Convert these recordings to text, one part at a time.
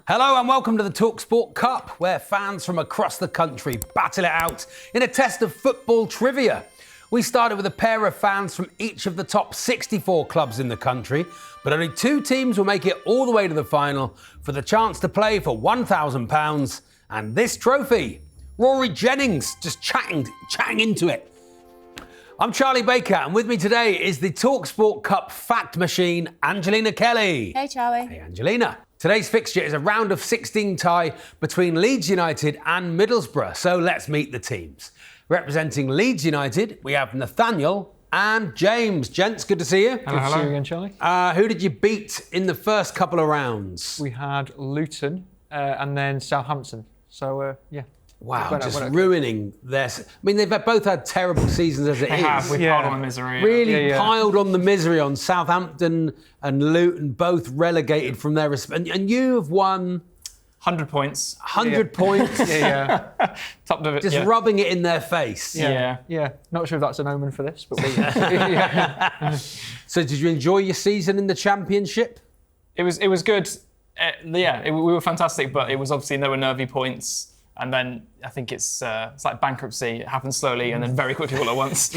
Hello and welcome to the talkSPORT Cup, where fans from across the country battle it out in a test of football trivia. We started with a pair of fans from each of the top 64 clubs in the country, but only 2 teams will make it all the way to the final for the chance to play for £1,000 and this trophy. Rory Jennings just chatting into it. I'm Charlie Baker, and with me today is the talkSPORT Cup fact machine, Angelina Kelly. Hey, Charlie. Hey, Angelina. Today's fixture is a round of 16 tie between Leeds United and Middlesbrough, so let's meet the teams. Representing Leeds United, we have Nathaniel and James. Gents, good to see you. Good to see you again, Charlie. Who did you beat in the first couple of rounds? We had Luton and then Southampton. So, yeah. Wow, just ruining their... I mean, they've both had terrible seasons as it is. They have, we've piled on the misery. Really piled on the misery on Southampton and Luton, both relegated from their... And you have won... 100 points. 100 points. Top of it. Just rubbing it in their face. Yeah. Not sure if that's an omen for this, but So did you enjoy your season in the Championship? It was good. We were fantastic, but it was obviously there were nervy points. And then I think it's like bankruptcy. It happens slowly and then very quickly all at once.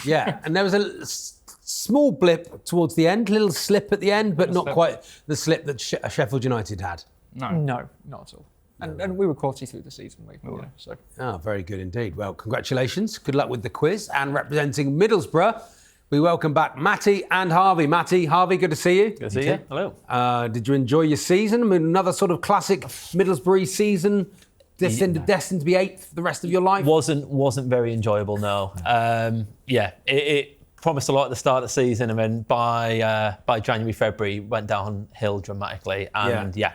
Yeah. And there was a small blip towards the end, little slip at the end, but not quite the slip that Sheffield United had. No, not at all. And we were quality through the season. We were. So. Oh, very good indeed. Well, congratulations. Good luck with the quiz. And representing Middlesbrough, we welcome back Matty and Harvey. Matty, Harvey, good to see you. Good to see you. Hello. Did you enjoy your season? I mean, another sort of classic Middlesbrough season. Destined to be 8th for the rest of your life? Wasn't very enjoyable, no. It promised a lot at the start of the season, and then by January, February, went downhill dramatically. And I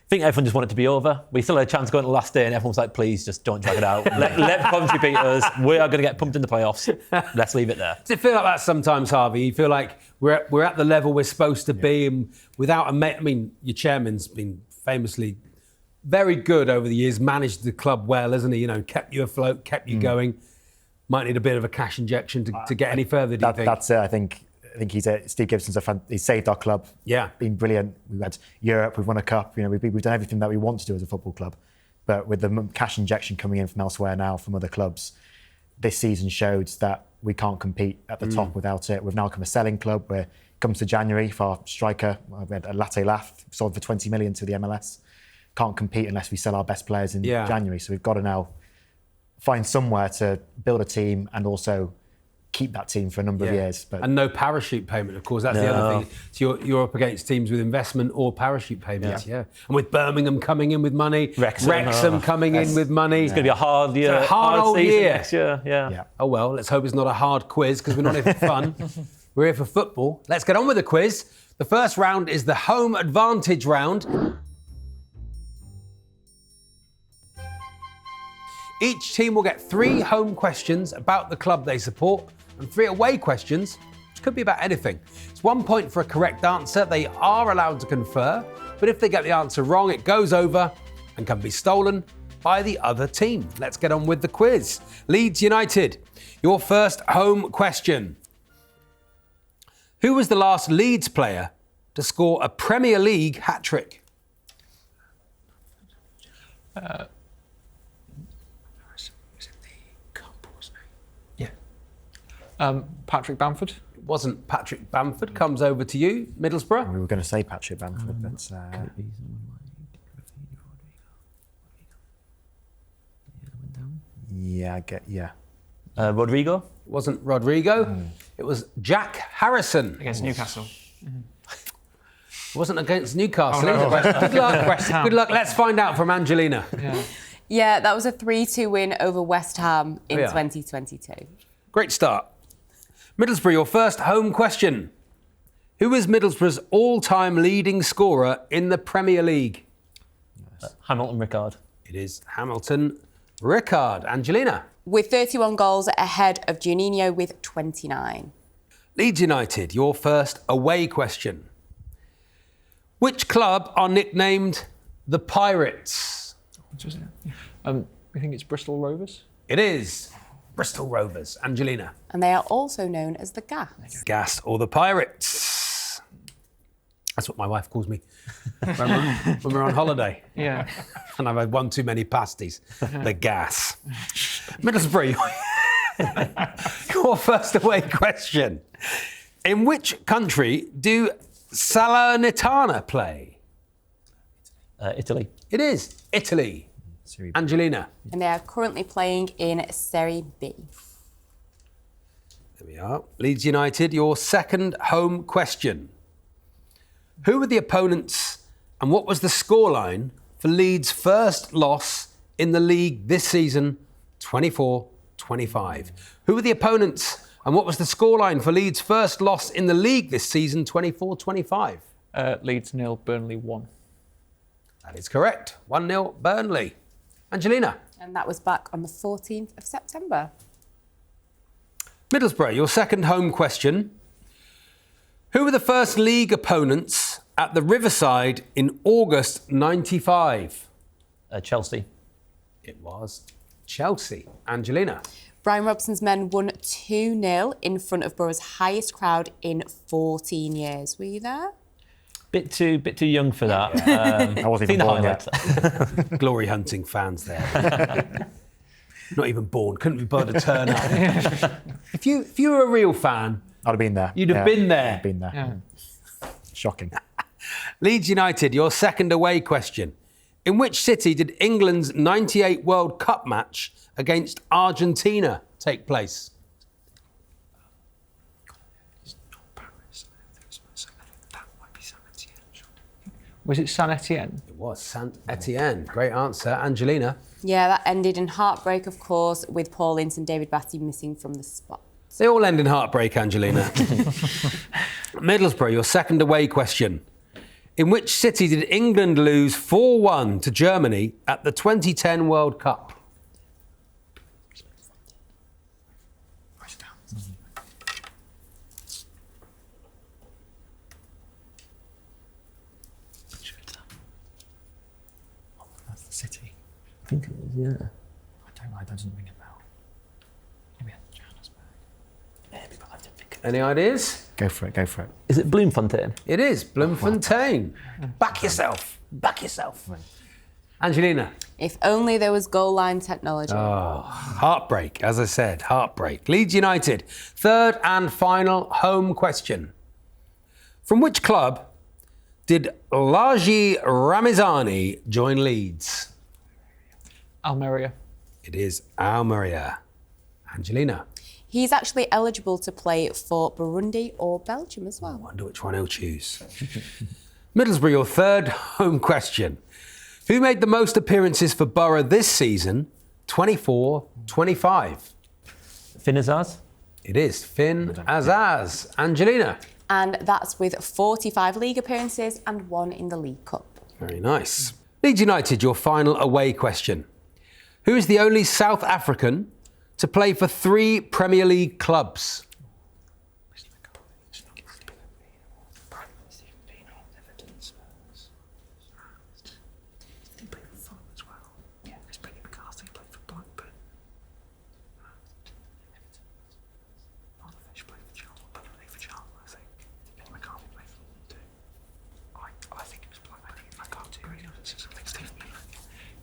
think everyone just wanted it to be over. We still had a chance going to the last day, and everyone was like, please, just don't drag it out. let Coventry beat us. We are going to get pumped in the playoffs. Let's leave it there. Does it feel like that sometimes, Harvey? You feel like we're at the level we're supposed to be, and without your chairman's been famously very good over the years, managed the club well, hasn't he? You know, kept you afloat, kept you going. Might need a bit of a cash injection to get any further, do you think? That's it. I think Steve Gibson's he's saved our club. Yeah. Been brilliant. We've had Europe, we've won a cup, we've done everything that we want to do as a football club. But with the cash injection coming in from elsewhere now, from other clubs, this season showed that we can't compete at the top without it. We've now become a selling club where it comes to January for our striker. We had a Latte Laugh, sold for 20 million to the MLS. Can't compete unless we sell our best players in January. So we've got to now find somewhere to build a team and also keep that team for a number of years. And no parachute payment, of course. That's the other thing. So you're up against teams with investment or parachute payments. Yeah. And with Birmingham coming in with money, Wrexham coming in with money. It's going to be a hard year. It's a hard old year next year. Yeah. Oh well, let's hope it's not a hard quiz because we're not here for fun. We're here for football. Let's get on with the quiz. The first round is the home advantage round. Each team will get 3 home questions about the club they support and 3 away questions, which could be about anything. It's 1 point for a correct answer. They are allowed to confer, but if they get the answer wrong, it goes over and can be stolen by the other team. Let's get on with the quiz. Leeds United, your first home question. Who was the last Leeds player to score a Premier League hat-trick? Patrick Bamford. It wasn't Patrick Bamford. Comes over to you, Middlesbrough. We were going to say Patrick Bamford, but... Rodrigo? It wasn't Rodrigo. It was Jack Harrison. Against Newcastle. It wasn't against Newcastle. Oh, no. Good luck. West Ham. Good luck. Let's find out from Angelina. Yeah, that was a 3-2 win over West Ham in 2022. Great start. Middlesbrough, your first home question. Who is Middlesbrough's all-time leading scorer in the Premier League? Hamilton Ricard. It is Hamilton Ricard. Angelina. With 31 goals ahead of Juninho with 29. Leeds United, your first away question. Which club are nicknamed the Pirates? I think it's Bristol Rovers. It is Bristol Rovers. Angelina. And they are also known as the Gas. Gas or the Pirates. That's what my wife calls me when we're on holiday. Yeah. And I've had one too many pasties. The gas. Middlesbrough, your first away question. In which country do Salernitana play? Italy. It is Italy. Angelina. And they are currently playing in Serie B. There we are. Leeds United, your second home question. Who were the opponents and what was the scoreline for Leeds' first loss in the league this season, 24-25? Who were the opponents and what was the scoreline for Leeds' first loss in the league this season, 24-25? Leeds 0, Burnley 1. That is correct. 1-0 Burnley. Angelina. And that was back on the 14th of September. Middlesbrough, your second home question. Who were the first league opponents at the Riverside in August 95? Chelsea. It was Chelsea. Angelina. Brian Robson's men won 2-0 in front of Borough's highest crowd in 14 years. Were you there? Bit too young for that. I wasn't even born yet. Glory hunting fans there. Not even born, couldn't be bothered to turn up. If you were a real fan, I'd have been there. you'd have been there. I've been there. Yeah. Shocking. Leeds United, your second away question. In which city did England's 98 World Cup match against Argentina take place? Was it Saint Etienne? It was Saint Etienne. Great answer. Angelina. Yeah, that ended in heartbreak, of course, with Paul Ince and David Batty missing from the spot. They all end in heartbreak, Angelina. Middlesbrough, your second away question. In which city did England lose 4-1 to Germany at the 2010 World Cup? That's the city. I think it was, yeah. I don't ring a bell. Maybe that's Johannesburg. Any ideas? Go for it. Is it Bloemfontein? It is Bloemfontein. Back yourself. Back yourself. Angelina. If only there was goal line technology. Oh, heartbreak, as I said, heartbreak. Leeds United, third and final home question. From which club did Laji Ramizani join Leeds? Almeria. It is Almeria. Angelina. He's actually eligible to play for Burundi or Belgium as well. I wonder which one he'll choose. Middlesbrough, your third home question. Who made the most appearances for Boro this season, 24-25? Finn Azaz? It is Finn Azaz. Angelina. And that's with 45 league appearances and 1 in the League Cup. Very nice. Leeds United, your final away question. Who is the only South African to play for 3 Premier League clubs?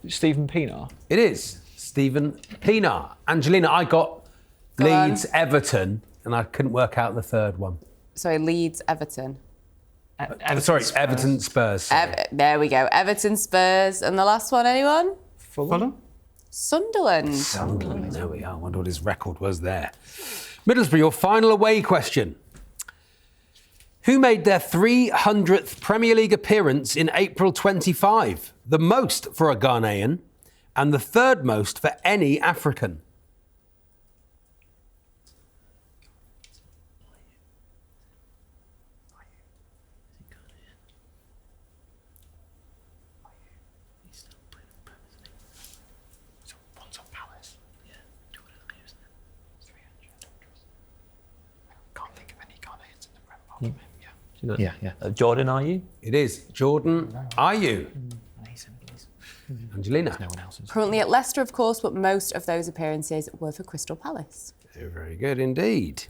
Stephen Pienaar. It is Stephen Pienaar. Angelina, I got Go on. Leeds, Everton, and I couldn't work out the third one. Sorry, Leeds, Everton. Everton, Spurs. There we go. Everton, Spurs. And the last one, anyone? Fulham? Sunderland. Sunderland, there we are. I wonder what his record was there. Middlesbrough, your final away question. Who made their 300th Premier League appearance in April 25? The most for a Ghanaian and the third most for any African. Yeah. Jordan, are you? It is Jordan Ayew. Angelina. No one else is. Currently at Leicester, of course, but most of those appearances were for Crystal Palace. Very, very good indeed.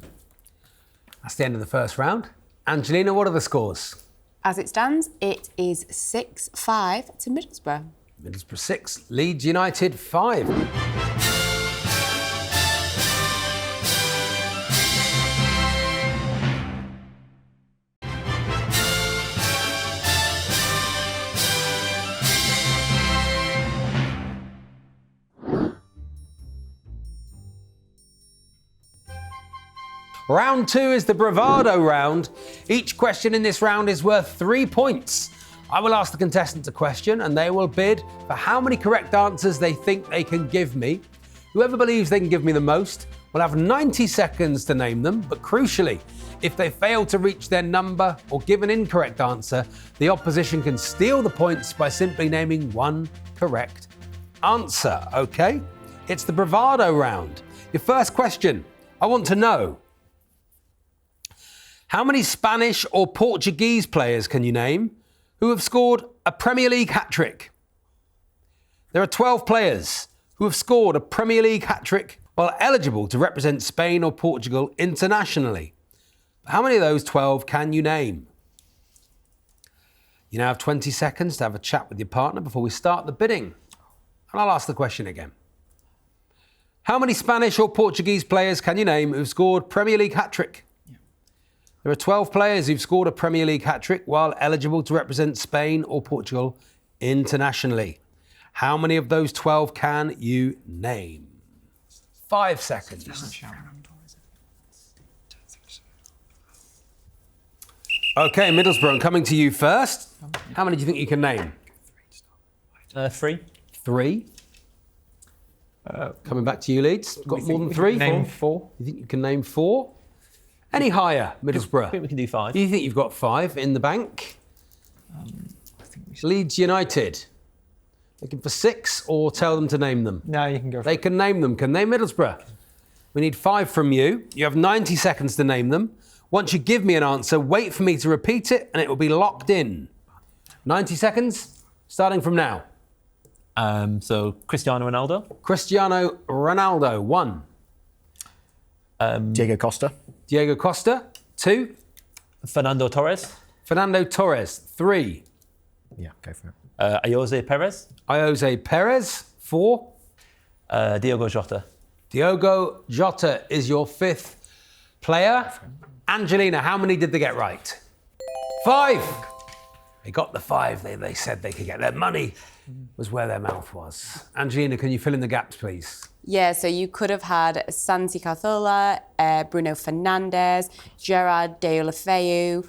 That's the end of the first round. Angelina, what are the scores? As it stands, it is 6-5 to Middlesbrough. Middlesbrough 6, Leeds United 5. Round 2 is the Bravado round. Each question in this round is worth 3 points. I will ask the contestants a question and they will bid for how many correct answers they think they can give me. Whoever believes they can give me the most will have 90 seconds to name them, but crucially, if they fail to reach their number or give an incorrect answer, the opposition can steal the points by simply naming one correct answer, okay? It's the Bravado round. Your first question, I want to know, how many Spanish or Portuguese players can you name who have scored a Premier League hat-trick? There are 12 players who have scored a Premier League hat-trick while eligible to represent Spain or Portugal internationally. How many of those 12 can you name? You now have 20 seconds to have a chat with your partner before we start the bidding. And I'll ask the question again. How many Spanish or Portuguese players can you name who've scored Premier League hat-trick? There are 12 players who've scored a Premier League hat-trick while eligible to represent Spain or Portugal internationally. How many of those 12 can you name? 5 seconds. Okay, Middlesbrough, I'm coming to you first. How many do you think you can name? 3. 3. Coming back to you, Leeds. Got more than 3? Name 4. You think you can name 4? Any higher, Middlesbrough? I think we can do 5. Do you think you've got 5 in the bank? I think we should. Leeds United. Looking for 6 or tell them to name them? No, you can go for They it. can name them, can they, Middlesbrough? We need 5 from you. You have 90 seconds to name them. Once you give me an answer, wait for me to repeat it and it will be locked in. 90 seconds, starting from now. So Cristiano Ronaldo. Cristiano Ronaldo, 1. Diego Costa. Diego Costa, 2. Fernando Torres. Fernando Torres, 3. Yeah, go for it. Jose Perez. Jose Perez, 4. Diogo Jota. Diogo Jota is your 5th player. Angelina, how many did they get right? 5. They got the 5. They said they could get their money was where their mouth was. Angelina, can you fill in the gaps, please? Yeah, so you could have had Santi Cazorla, Bruno Fernandes, Gerard Deulofeu,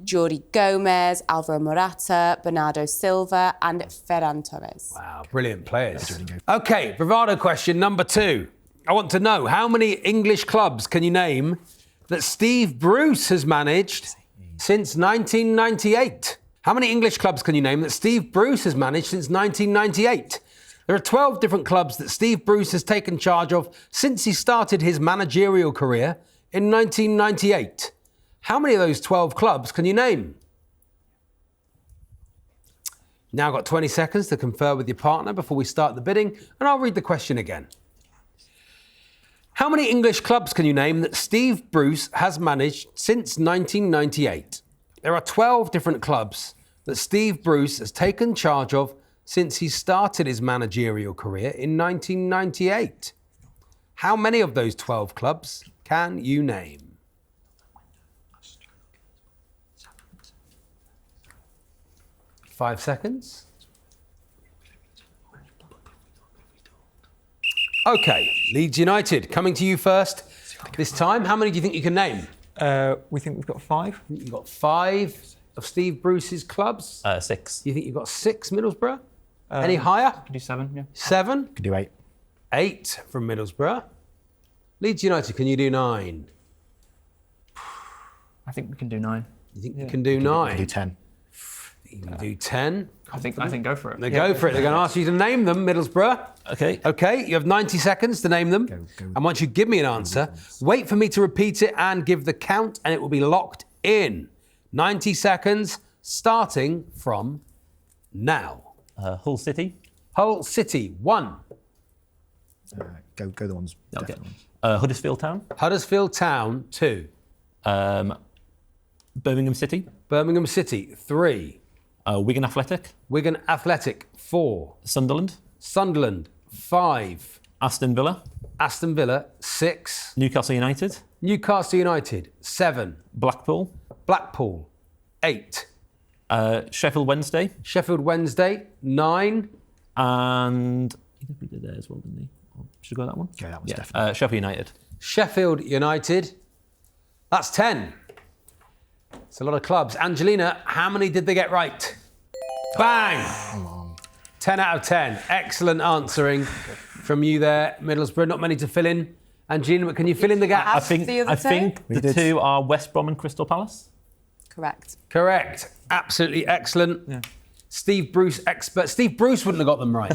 Jordi Gomez, Alvaro Morata, Bernardo Silva, and Ferran Torres. Wow, brilliant players. Okay, Bravado question number 2. I want to know, how many English clubs can you name that Steve Bruce has managed since 1998? How many English clubs can you name that Steve Bruce has managed since 1998? There are 12 different clubs that Steve Bruce has taken charge of since he started his managerial career in 1998. How many of those 12 clubs can you name? Now got 20 seconds to confer with your partner before we start the bidding, and I'll read the question again. How many English clubs can you name that Steve Bruce has managed since 1998? There are 12 different clubs that Steve Bruce has taken charge of since he started his managerial career in 1998. How many of those 12 clubs can you name? Five seconds. Okay, Leeds United, coming to you first this time. How many do you think you can name? We think we've got 5. You've got 5 of Steve Bruce's clubs. 6. You think you've got 6, Middlesbrough? Any higher? Can do 7, yeah. 7? Could do 8. 8 from Middlesbrough. Leeds United, can you do 9? I think we can do 9. You think you can do 9? Could do 10. You can do 10. I think go for it. They go for it. They're going to ask you to name them, Middlesbrough. Okay. Okay, you have 90 seconds to name them. Go. And once you give me an answer, wait for me to repeat it and give the count, and it will be locked in. 90 seconds, starting from now. Hull City. Hull City, 1. Go the ones. Okay. definitely. Huddersfield Town. Huddersfield Town, 2. Birmingham City. Birmingham City, 3. Wigan Athletic. Wigan Athletic, 4. Sunderland. Sunderland, 5. Aston Villa. Aston Villa, 6. Newcastle United. Newcastle United, 7. Blackpool. Blackpool, 8. Sheffield Wednesday. Sheffield Wednesday, 9. And he did there as well, didn't he? Should I go that one? Yeah, that was definitely. Sheffield United. Sheffield United, that's 10. It's a lot of clubs. Angelina, how many did they get right? Bang! 10 out of 10. Excellent answering from you there, Middlesbrough. Not many to fill in. Angelina, but can you fill in the gaps? I think the two are West Brom and Crystal Palace. Correct. Correct. Absolutely excellent. Yeah. Steve Bruce, expert. Steve Bruce wouldn't have got them right.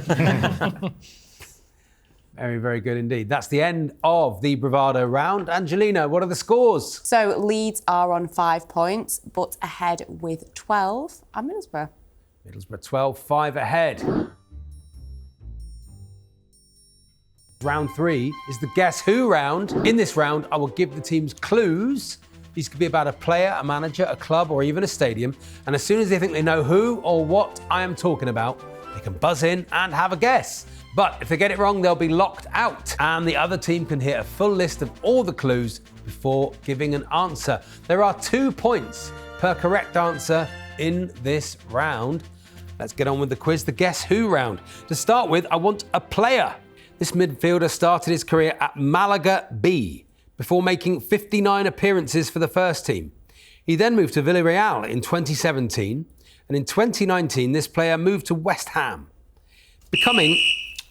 Very, very good indeed. That's the end of the Bravado round. Angelina, what are the scores? So Leeds are on 5 points, but ahead with 12 at Middlesbrough. Middlesbrough 12, 5 ahead. Round 3 is the Guess Who round. In this round, I will give the teams clues. These could be about a player, a manager, a club, or even a stadium. And as soon as they think they know who or what I am talking about, they can buzz in and have a guess. But if they get it wrong, they'll be locked out. And the other team can hear a full list of all the clues before giving an answer. There are 2 points per correct answer in this round. Let's get on with the quiz, the Guess Who round. To start with, I want a player. This midfielder started his career at Malaga B before making 59 appearances for the first team. He then moved to Villarreal in 2017, and in 2019, this player moved to West Ham, becoming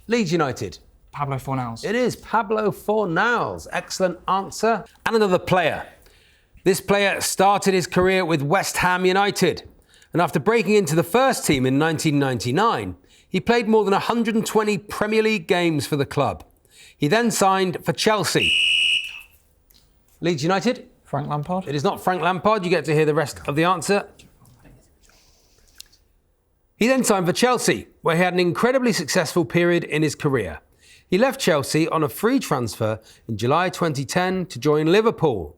Leeds United. Pablo Fornals. It is Pablo Fornals. Excellent answer. And another player. This player started his career with West Ham United, and after breaking into the first team in 1999, he played more than 120 Premier League games for the club. He then signed for Chelsea. Leeds United? Frank Lampard. It is not Frank Lampard. You get to hear the rest of the answer. He then signed for Chelsea, where he had an incredibly successful period in his career. He left Chelsea on a free transfer in July 2010 to join Liverpool,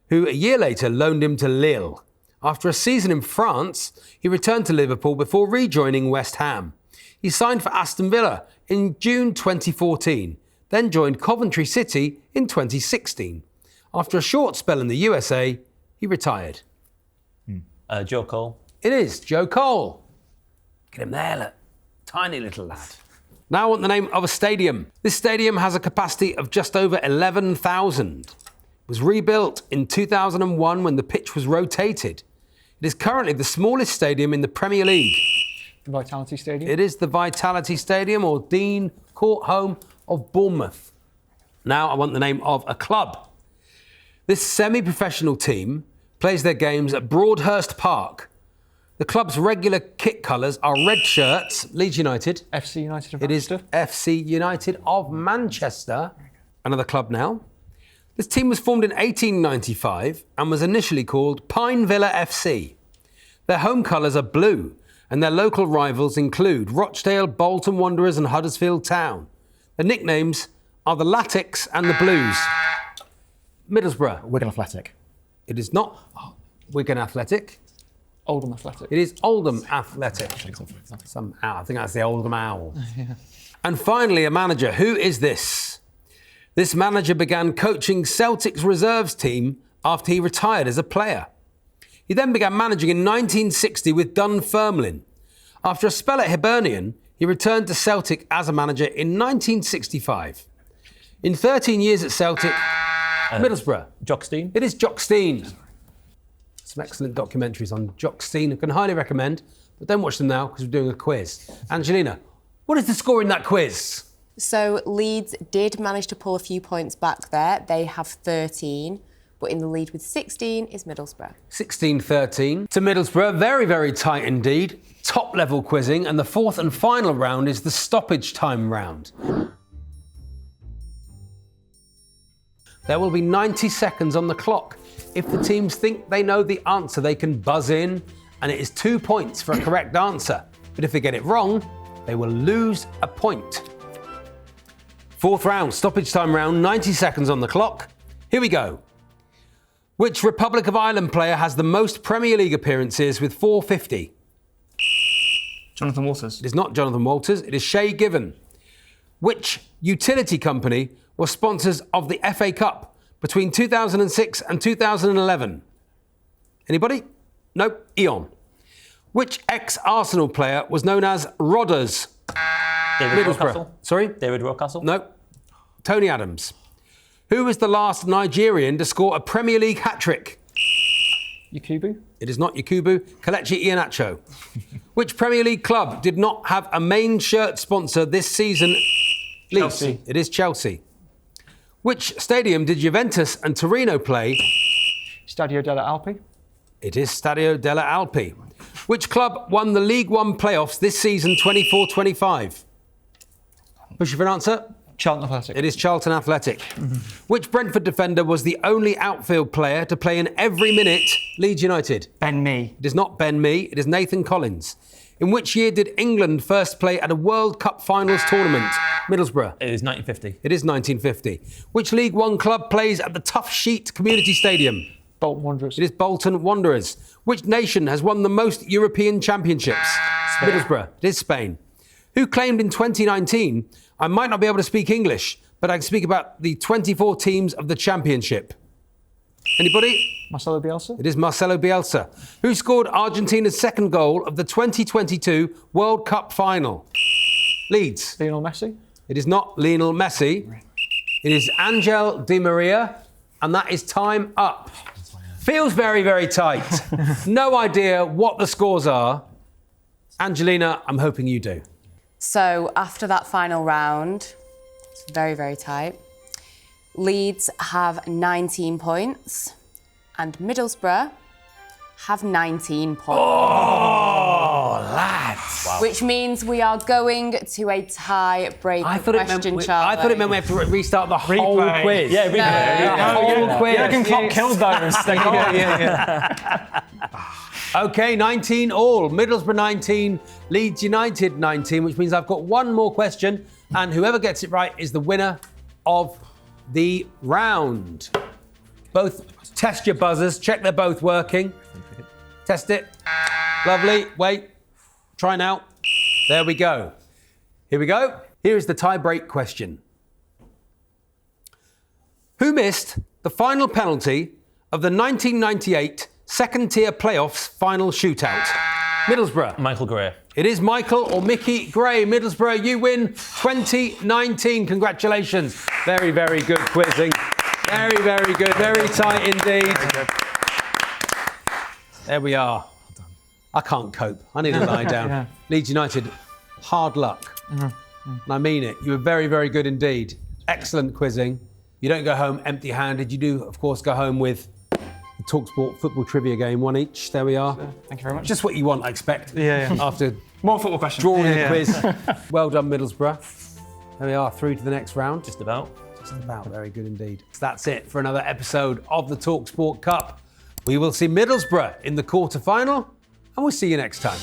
who a year later loaned him to Lille. After a season in France, he returned to Liverpool before rejoining West Ham. He signed for Aston Villa in June 2014, then joined Coventry City in 2016. After a short spell in the USA, he retired. Joe Cole. It is Joe Cole. Get him there, look. Tiny little lad. Now I want the name of a stadium. This stadium has a capacity of just over 11,000. It was rebuilt in 2001 when the pitch was rotated. It is currently the smallest stadium in the Premier League. The Vitality Stadium. It is the Vitality Stadium, or Dean Court, home of Bournemouth. Now I want the name of a club. This semi-professional team plays their games at Broadhurst Park. The club's regular kit colours are red shirts, Leeds United. FC United of It is Manchester. FC United of Manchester. Another club now. This team was formed in 1895 and was initially called Pine Villa FC. Their home colours are blue, and their local rivals include Rochdale, Bolton Wanderers and Huddersfield Town. The nicknames are the Latics and the Blues. Middlesbrough. Wigan Athletic. It is not Wigan Athletic. Oldham Athletic. It is Oldham Athletic. Somehow, I think that's the Oldham Owls. And finally, a manager. Who is this? This manager began coaching Celtic's reserves team after he retired as a player. He then began managing in 1960 with Dunfermline. After a spell at Hibernian, he returned to Celtic as a manager in 1965. In 13 years at Celtic, Middlesbrough. Jock Stein. It is Jock Stein. Some excellent documentaries on Jock Stein I can highly recommend, but don't watch them now because we're doing a quiz. Angelina, what is the score in that quiz? So Leeds did manage to pull a few points back there. They have 13, but in the lead with 16 is Middlesbrough. 16-13 to Middlesbrough. Very, very tight indeed. Top level quizzing. And the fourth and final round is the stoppage time round. There will be 90 seconds on the clock. If the teams think they know the answer, they can buzz in, and it is 2 points for a correct answer. But if they get it wrong, they will lose a point. Fourth round, stoppage time round, 90 seconds on the clock. Here we go. Which Republic of Ireland player has the most Premier League appearances with 450? Jonathan Waters. It is not Jonathan Walters, it is Shay Given. Which utility company were sponsors of the FA Cup between 2006 and 2011? Anybody? Nope, Eon. Which ex-Arsenal player was known as Rodders? David Middlesbrough. Rocastle. Sorry? David Rocastle. Nope. Tony Adams. Who was the last Nigerian to score a Premier League hat-trick? Yakubu. It is not Yakubu. Kelechi Iheanacho. Which Premier League club did not have a main shirt sponsor this season? Leeds. Chelsea. It is Chelsea. Which stadium did Juventus and Torino play? Stadio delle Alpi. It is Stadio delle Alpi. Which club won the League One playoffs this season 24-25? Push you for an answer? Charlton Athletic. It is Charlton Athletic. Which Brentford defender was the only outfield player to play in every minute Leeds United? Ben Mee. It is not Ben Mee, it is Nathan Collins. In which year did England first play at a World Cup finals tournament? Middlesbrough. It is 1950. It is 1950. Which League One club plays at the Tough Sheet Community Stadium? Bolton Wanderers. It is Bolton Wanderers. Which nation has won the most European championships? Middlesbrough. It is Spain. Who claimed in 2019, I might not be able to speak English, but I can speak about the 24 teams of the championship? Anybody? Marcelo Bielsa. It is Marcelo Bielsa. Who scored Argentina's second goal of the 2022 World Cup final? Leeds. Lionel Messi. It is not Lionel Messi. It is Angel Di Maria, and that is time up. Feels very, very tight. No idea what the scores are. Angelina, I'm hoping you do. So after that final round, it's very, very tight. Leeds have 19 points and Middlesbrough have 19 points. Oh, lads. Wow. Which means we are going to a tie-break question, Charlie. I thought it meant we have to restart the whole Replay. quiz. Yeah, replay. The whole quiz. Jurgen Klopp killed those. Okay, 19 all. Middlesbrough 19, Leeds United 19, which means I've got one more question, and whoever gets it right is the winner of the round. Both test your buzzers, check they're both working. Test it. Lovely. Wait. Try now. There we go. Here we go. Here is the tie-break question. Who missed the final penalty of the 1998 second-tier playoffs final shootout? Middlesbrough. Michael Gray. It is Michael or Mickey Gray. Middlesbrough, you win 2019. Congratulations. Very, very good quizzing. Very, very good. Very tight indeed. There we are. I can't cope. I need to lie down. Yeah. Leeds United, hard luck. And I mean it. You were very, very good indeed. Excellent quizzing. You don't go home empty-handed. You do, of course, go home with the talkSPORT football trivia game, one each. There we are. Thank you very much. Just what you want, I expect. Yeah. After More football questions. drawing the quiz. Well done, Middlesbrough. There we are, through to the next round. Just about. Just about. Very good indeed. So that's it for another episode of the talkSPORT Cup. We will see Middlesbrough in the quarter-final, and we'll see you next time.